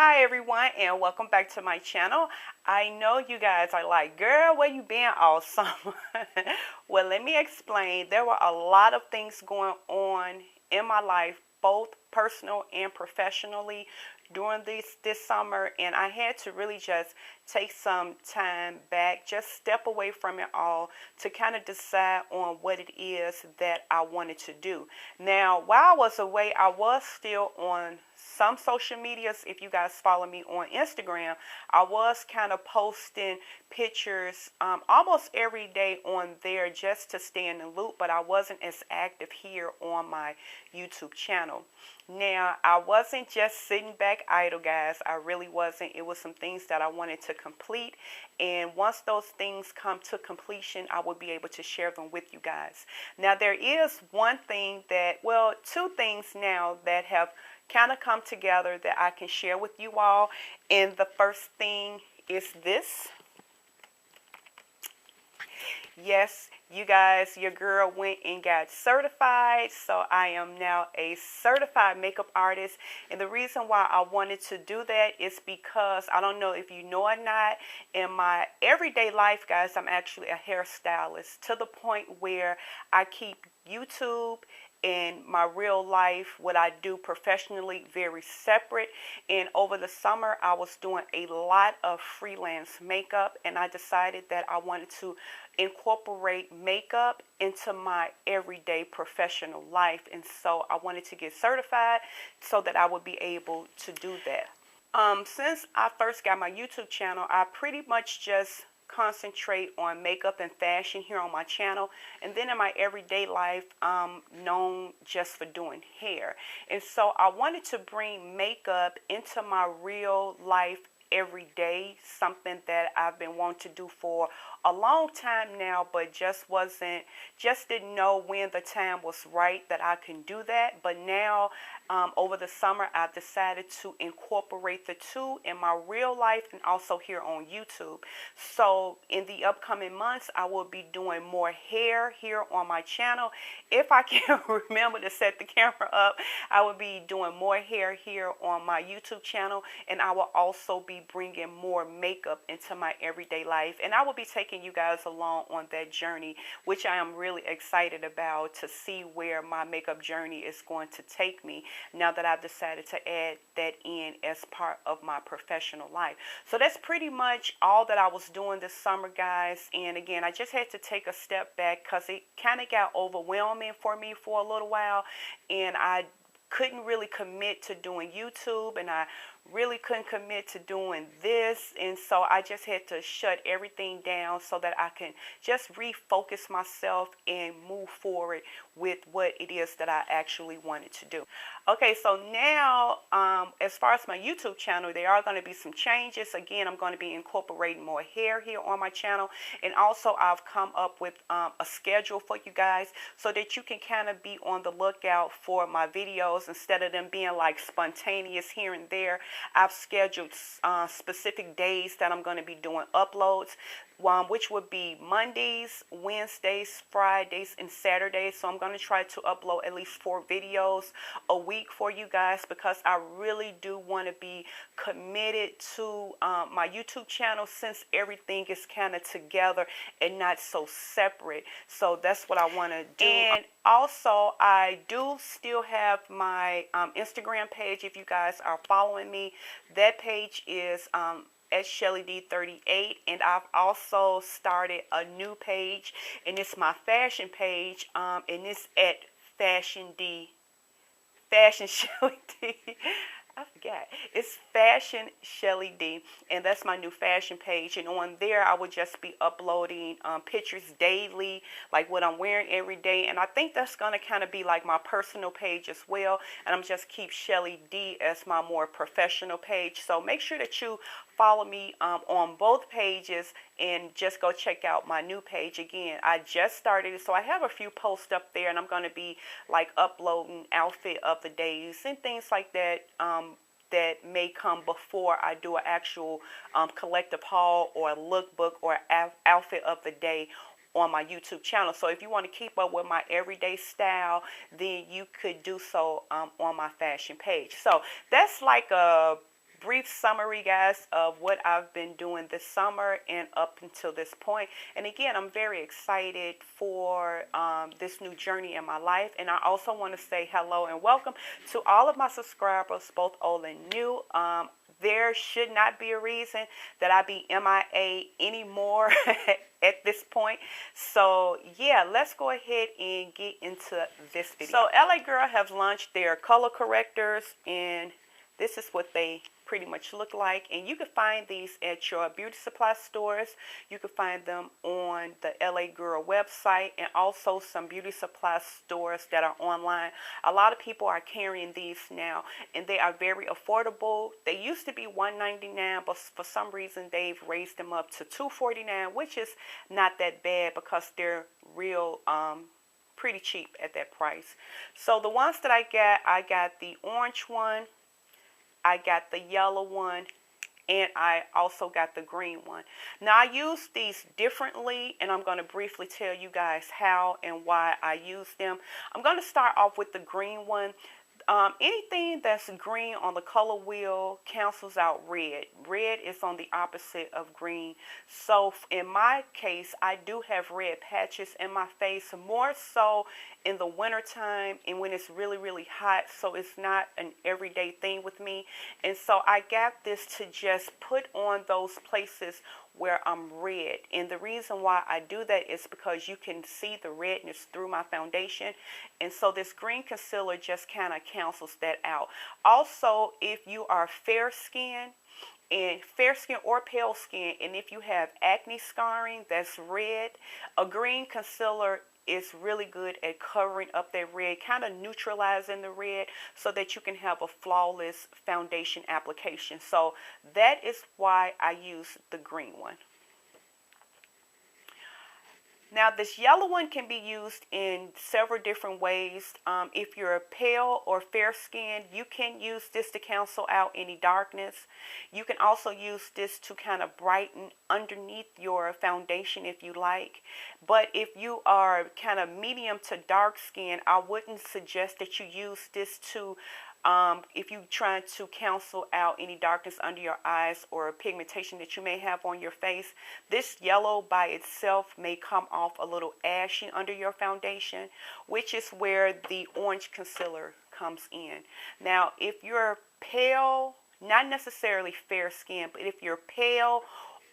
Hi everyone, and welcome back to my channel. I know you guys are like, girl, where you been all summer? Well, let me explain. There were a lot of things going on in my life, both personal and professionally, during this summer, and I had to really just take some time back, just step away from it all to kind of decide on what it is that I wanted to do. Now, while I was away, I was still on some social medias. If you guys follow me on Instagram, I was kind of posting pictures almost every day on there just to stay in the loop, but I wasn't as active here on my YouTube channel. Now, I wasn't just sitting back idle, guys. I really wasn't. It was some things that I wanted to complete, and once those things come to completion, I will be able to share them with you guys. Now, there is one thing that, well, two things now that have kind of come together that I can share with you all. And the first thing is this. Yes, you guys, your girl went and got certified, so I am now a certified makeup artist. And the reason why I wanted to do that is because, I don't know if you know or not, in my everyday life, guys, I'm actually a hairstylist, to the point where I keep YouTube and my real life, what I do professionally, very separate. And over the summer, I was doing a lot of freelance makeup, and I decided that I wanted to incorporate makeup into my everyday professional life. And so I wanted to get certified so that I would be able to do that. Since I first got my YouTube channel, I pretty much just concentrate on makeup and fashion here on my channel, and then in my everyday life I'm known just for doing hair. And so I wanted to bring makeup into my real life every day, something that I've been wanting to do for a long time now, but just didn't know when the time was right that I can do that. But now over the summer, I've decided to incorporate the two in my real life and also here on YouTube. So in the upcoming months, I will be doing more hair here on my channel. If I can remember to set the camera up, I will be doing more hair here on my YouTube channel, and I will also be bringing more makeup into my everyday life, and I will be taking you guys along on that journey, which I am really excited about, to see where my makeup journey is going to take me now that I've decided to add that in as part of my professional life. So that's pretty much all that I was doing this summer, guys. And again, I just had to take a step back because it kind of got overwhelming for me for a little while, and I couldn't really commit to doing YouTube, and I really couldn't commit to doing this, and so I just had to shut everything down so that I can just refocus myself and move forward with what it is that I actually wanted to do. Okay, so now as far as my YouTube channel, there are going to be some changes. Again, I'm going to be incorporating more hair here on my channel, and also I've come up with a schedule for you guys so that you can kind of be on the lookout for my videos instead of them being like spontaneous here and there. I've scheduled specific days that I'm going to be doing uploads, which would be Mondays, Wednesdays, Fridays, and Saturdays. So I'm going to try to upload at least 4 videos a week for you guys, because I really do want to be committed to my YouTube channel, since everything is kind of together and not so separate. So that's what I want to do. And also, I do still have my Instagram page. If you guys are following me, that page is at Shelly D38, and I've also started a new page, and it's my fashion page, and it's at Fashion Shelly D. I forgot. It's Fashion Shelly D, and that's my new fashion page. And on there, I would just be uploading pictures daily, like what I'm wearing every day. And I think that's going to kind of be like my personal page as well. And I'm just keep Shelly D as my more professional page. So make sure that you follow me on both pages, and just go check out my new page. Again, I just started it, so I have a few posts up there, and I'm going to be like uploading outfit of the days and things like that that may come before I do an actual collective haul or a lookbook or outfit of the day on my YouTube channel. So if you want to keep up with my everyday style, then you could do so on my fashion page. So that's like a brief summary, guys, of what I've been doing this summer and up until this point. And again, I'm very excited for this new journey in my life. And I also want to say hello and welcome to all of my subscribers, both old and new. There should not be a reason that I be MIA anymore at this point. So yeah, let's go ahead and get into this video. So LA Girl have launched their color correctors, and this is what they pretty much look like. And you can find these at your beauty supply stores. You can find them on the LA Girl website and also some beauty supply stores that are online. A lot of people are carrying these now, and they are very affordable. They used to be $1.99, but for some reason they've raised them up to $2.49, which is not that bad because they're real pretty cheap at that price. So the ones that I got the orange one, I got the yellow one, and I also got the green one. Now I use these differently, and I'm going to briefly tell you guys how and why I use them. I'm going to start off with the green one. Anything that's green on the color wheel cancels out red. Red is on the opposite of green. So in my case, I do have red patches in my face, more so in the wintertime and when it's really, really hot. So it's not an everyday thing with me. And so I got this to just put on those places where I'm red. And the reason why I do that is because you can see the redness through my foundation. And so this green concealer just kind of cancels that out. Also, if you are fair skin or pale skin, and if you have acne scarring that's red, a green concealer is really good at covering up that red, kind of neutralizing the red so that you can have a flawless foundation application. So that is why I use the green one. Now this yellow one can be used in several different ways. If you're pale or fair skinned, you can use this to cancel out any darkness. You can also use this to kind of brighten underneath your foundation if you like. But if you are kind of medium to dark skin, I wouldn't suggest that you use this to if you're trying to cancel out any darkness under your eyes or pigmentation that you may have on your face. This yellow by itself may come off a little ashy under your foundation, which is where the orange concealer comes in. Now, if you're pale, not necessarily fair skin, but if you're pale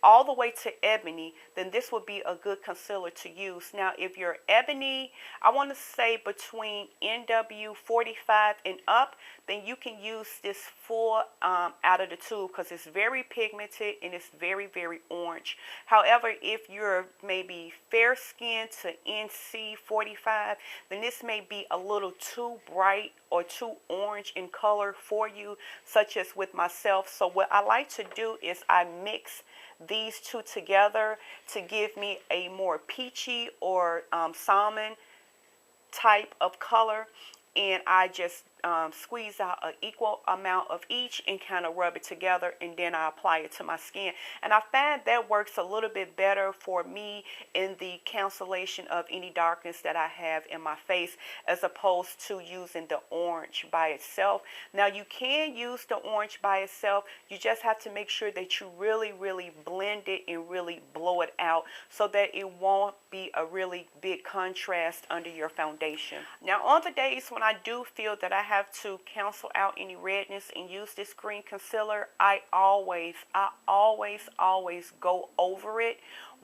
all the way to ebony, then this would be a good concealer to use. Now, if you're ebony, I want to say between NW 45 and up, then you can use this full out of the tube because it's very pigmented and it's very, very orange. However, if you're maybe fair skin to NC 45, then this may be a little too bright or too orange in color for you, such as with myself. So what I like to do is I mix these two together to give me a more peachy or salmon type of color, and I just squeeze out an equal amount of each and kind of rub it together, and then I apply it to my skin. And I find that works a little bit better for me in the cancellation of any darkness that I have in my face, as opposed to using the orange by itself. Now, you can use the orange by itself. You just have to make sure that you really, really blend it and really blow it out so that it won't be a really big contrast under your foundation. Now, on the days when I do feel that I have to cancel out any redness and use this green concealer, I always go over it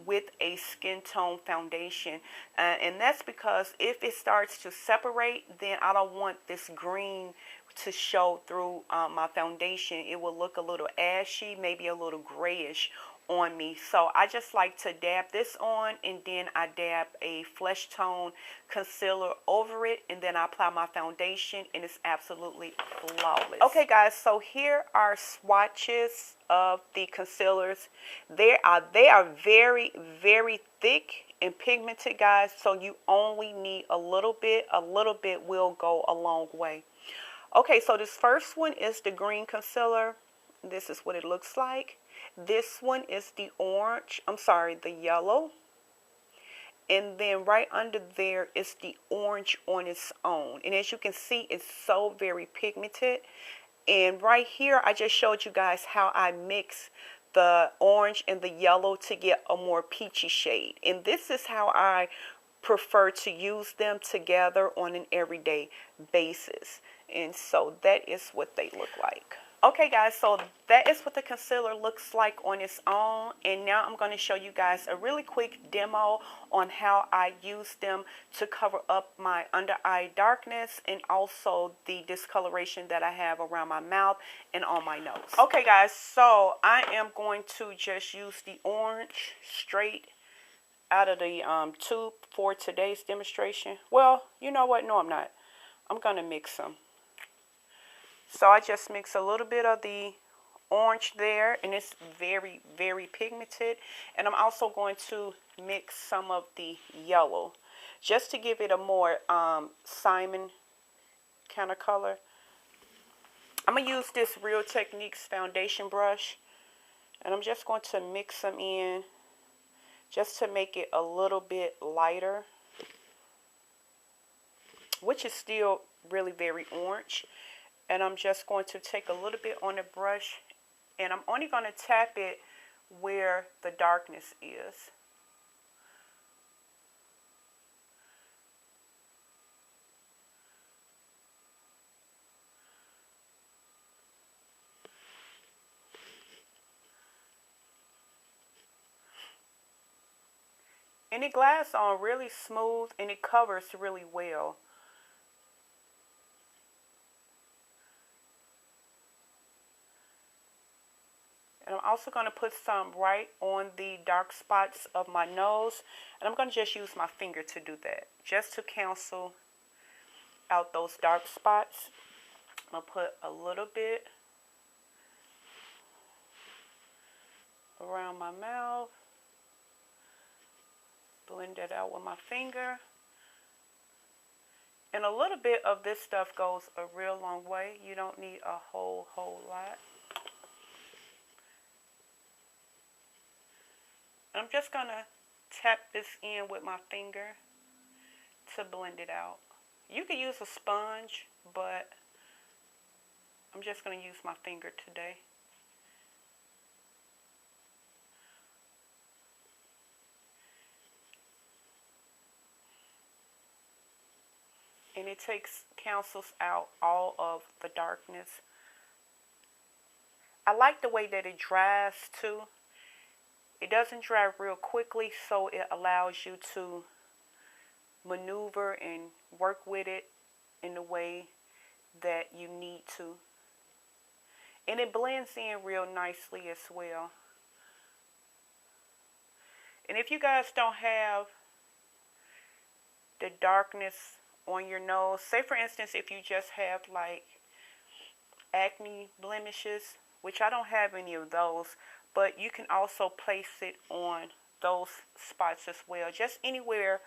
with a skin tone foundation, and that's because if it starts to separate, then I don't want this green to show through my foundation. It will look a little ashy, maybe a little grayish on me. So I just like to dab this on, and then I dab a flesh tone concealer over it, and then I apply my foundation, and it's absolutely flawless. Okay guys, so here are swatches of the concealers. They are very, very thick and pigmented, guys, so you only need a little bit. A little bit will go a long way. Okay, so this first one is the green concealer. This is what it looks like. This one is the the yellow. And then right under there is the orange on its own. And as you can see, it's so very pigmented. And right here, I just showed you guys how I mix the orange and the yellow to get a more peachy shade. And this is how I prefer to use them together on an everyday basis. And so that is what they look like. Okay guys, so that is what the concealer looks like on its own, and now I'm going to show you guys a really quick demo on how I use them to cover up my under eye darkness and also the discoloration that I have around my mouth and on my nose. Okay guys, so I am going to just use the orange straight out of the tube for today's demonstration. Well, you know what? No, I'm not. I'm going to mix them. So I just mix a little bit of the orange there, and it's very, very pigmented. And I'm also going to mix some of the yellow just to give it a more Simon kind of color. I'm going to use this Real Techniques foundation brush, and I'm just going to mix them in just to make it a little bit lighter, which is still really very orange. And I'm just going to take a little bit on the brush, and I'm only going to tap it where the darkness is. And it glides on really smooth, and it covers really well. And I'm also going to put some right on the dark spots of my nose. And I'm going to just use my finger to do that, just to cancel out those dark spots. I'm going to put a little bit around my mouth. Blend it out with my finger. And a little bit of this stuff goes a real long way. You don't need a whole lot. I'm just going to tap this in with my finger to blend it out. You can use a sponge, but I'm just going to use my finger today. And it cancels out all of the darkness. I like the way that it dries too. It doesn't dry real quickly, so it allows you to maneuver and work with it in the way that you need to. And it blends in real nicely as well. And if you guys don't have the darkness on your nose, say for instance if you just have like acne blemishes, which I don't have any of those, but you can also place it on those spots as well, just anywhere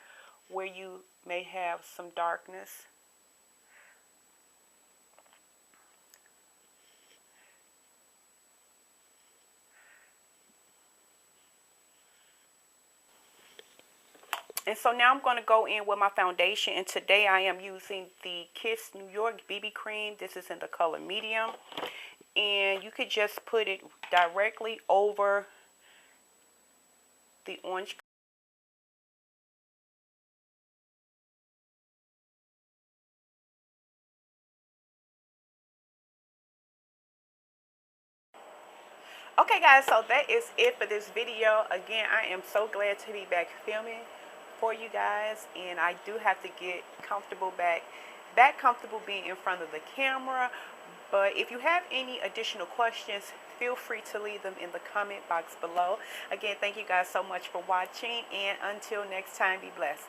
where you may have some darkness. And so now I'm going to go in with my foundation, and today I am using the Kiss New York BB Cream. This is in the color medium. And you could just put it directly over the orange. Okay guys, so that is it for this video. Again, I am so glad to be back filming for you guys, and I do have to get comfortable back comfortable being in front of the camera. But if you have any additional questions, feel free to leave them in the comment box below. Again, thank you guys so much for watching, and until next time, be blessed.